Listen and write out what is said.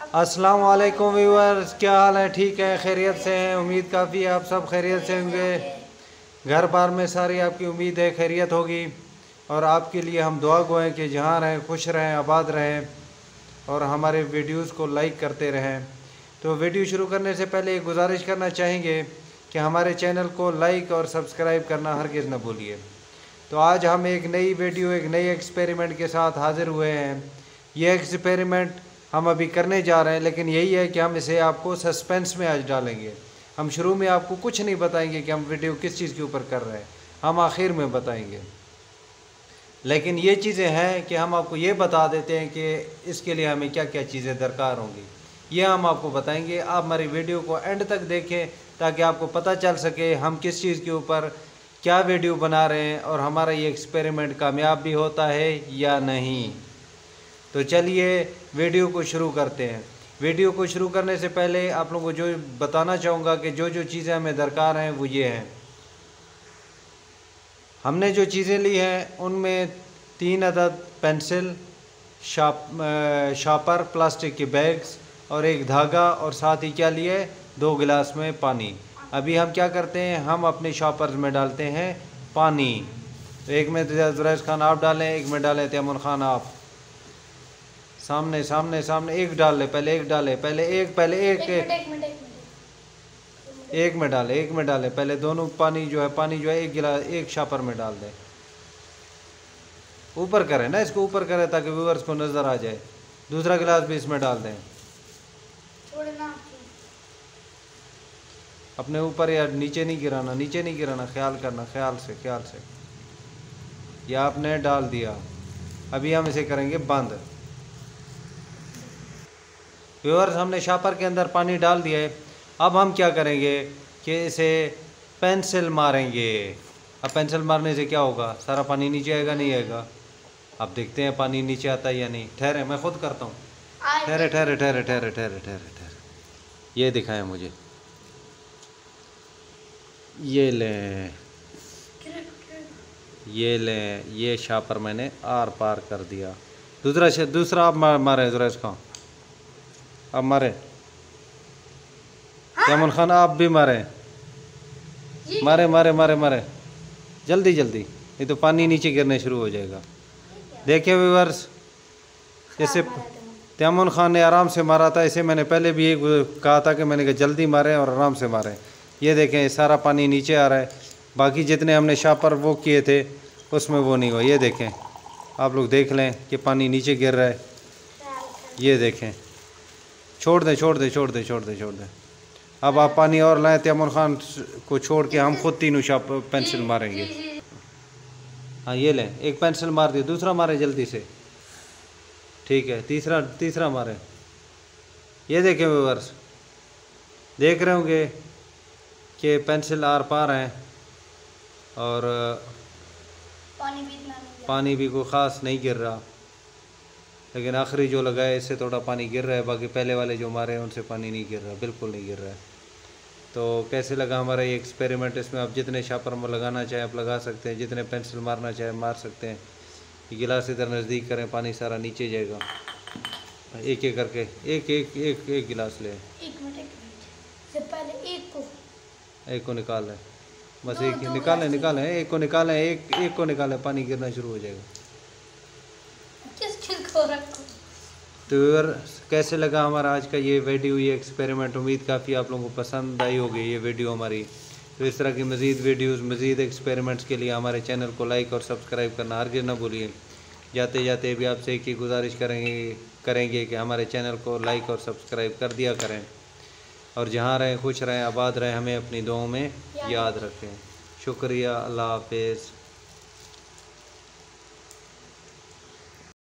अस्सलाम वालेकुम व्यूअर्स, क्या हाल है? ठीक है, खैरियत से हैं? उम्मीद काफ़ी है आप सब खैरियत से होंगे। घर बार में सारी आपकी उम्मीद है खैरियत होगी और आपके लिए हम दुआ गो हैं कि जहाँ रहें खुश रहें, आबाद रहें और हमारे वीडियोस को लाइक करते रहें। तो वीडियो शुरू करने से पहले एक गुजारिश करना चाहेंगे कि हमारे चैनल को लाइक और सब्सक्राइब करना हरगिज़ न भूलिए। तो आज हम एक नई वीडियो, एक नई एक्सपेरिमेंट के साथ हाज़िर हुए हैं। ये एक्सपेरिमेंट हम अभी करने जा रहे हैं, लेकिन यही है कि हम इसे आपको सस्पेंस में आज डालेंगे। हम शुरू में आपको कुछ नहीं बताएंगे कि हम वीडियो किस चीज़ के ऊपर कर रहे हैं, हम आखिर में बताएंगे। लेकिन ये चीज़ें हैं कि हम आपको ये बता देते हैं कि इसके लिए हमें क्या क्या चीज़ें दरकार होंगी, ये हम आपको बताएंगे। आप हमारी वीडियो को एंड तक देखें ताकि आपको पता चल सके हम किस चीज़ के ऊपर क्या वीडियो बना रहे हैं और हमारा ये एक्सपेरिमेंट कामयाब भी होता है या नहीं। तो चलिए वीडियो को शुरू करते हैं। वीडियो को शुरू करने से पहले आप लोगों को जो बताना चाहूँगा कि जो जो चीज़ें हमें दरकार हैं वो ये हैं। हमने जो चीज़ें ली हैं उनमें 3 अदद पेंसिल, शार्पर, प्लास्टिक के बैग्स और एक धागा, और साथ ही क्या लिए, 2 गिलास में पानी। अभी हम क्या करते हैं, हम अपने शॉपर्स में डालते हैं पानी। एक में जुरैश खान आप डालें, एक में डालें तैमूर खान आप। सामने सामने सामने, एक डाल ले, पहले एक डाले, पहले एक में डाले, एक में डाले। पहले दोनों पानी जो है एक गिलास एक शापर में डाल दें। ऊपर करें ना, इसको ऊपर करें ताकि व्यूअर्स को नज़र आ जाए। दूसरा गिलास भी इसमें डाल दें, अपने ऊपर या नीचे नहीं गिराना, नीचे नहीं गिराना, ख्याल करना, ख्याल से। यह आपने डाल दिया। अभी हम इसे करेंगे बंद। व्यूअर्स, हमने शापर के अंदर पानी डाल दिया है। अब हम क्या करेंगे कि इसे पेंसिल मारेंगे। अब पेंसिल मारने से क्या होगा, सारा पानी नीचे आएगा, नहीं आएगा? अब देखते हैं पानी नीचे आता है या नहीं। ठहरे, मैं खुद करता हूँ। ठहरे। ये दिखाएं मुझे। ये लें, ये शापर मैंने आर पार कर दिया। दूसरा आप मारे जुरैश खान, अब मारे। तैमूर खान आप भी मारे, मारे जल्दी, नहीं तो पानी नीचे गिरने शुरू हो जाएगा। देखिए व्यूअर्स, जैसे तैमूर खान ने आराम से मारा था, इसे मैंने पहले भी एक कहा था कि मैंने कहा जल्दी मारें और आराम से मारें। ये देखें, सारा पानी नीचे आ रहा है। बाकी जितने हमने शापर वो किए थे उसमें वो नहीं हुआ। ये देखें, आप लोग देख लें कि पानी नीचे गिर रहा है। ये देखें, छोड़ दें। अब आप पानी और लाएं, तैमूर खान को छोड़ के हम खुद तीनों पेंसिल मारेंगे। हाँ, ये लें, एक पेंसिल मार दिया, दूसरा मारे जल्दी से। ठीक है, तीसरा मारे। ये देखें व्यूअर्स, देख रहे होंगे कि पेंसिल आर पार हैं और पानी भी कोई ख़ास नहीं गिर रहा, लेकिन आखिरी जो लगा है इससे थोड़ा पानी गिर रहा है। बाकी पहले वाले जो मारे हैं उनसे पानी नहीं गिर रहा, बिल्कुल नहीं गिर रहा है। तो कैसे लगा हमारा ये एक्सपेरिमेंट? इसमें आप जितने शापर में लगाना चाहें आप लगा सकते हैं, जितने पेंसिल मारना चाहें मार सकते हैं। ये गिलास इधर नज़दीक करें, पानी सारा नीचे जाएगा। एक करके एक गिलास ले। एक को निकाल लें, बस एक निकालें, एक को निकालें, पानी गिरना शुरू हो जाएगा। तो कैसे लगा हमारा आज का ये वीडियो, ये एक्सपेरिमेंट? उम्मीद काफ़ी आप लोगों को पसंद आई होगी ये वीडियो हमारी। तो इस तरह की मज़ीद वीडियोस, मज़ीद एक्सपेरिमेंट्स के लिए हमारे चैनल को लाइक और सब्सक्राइब करना हरगिज़ न भूलिए। जाते जाते भी आपसे एक ही गुजारिश करेंगे कि हमारे चैनल को लाइक और सब्सक्राइब कर दिया करें। और जहाँ रहें खुश रहें, आबाद रहें, हमें अपनी दुआओं में याद रखें। शुक्रिया, अल्लाह हाफ़िज़।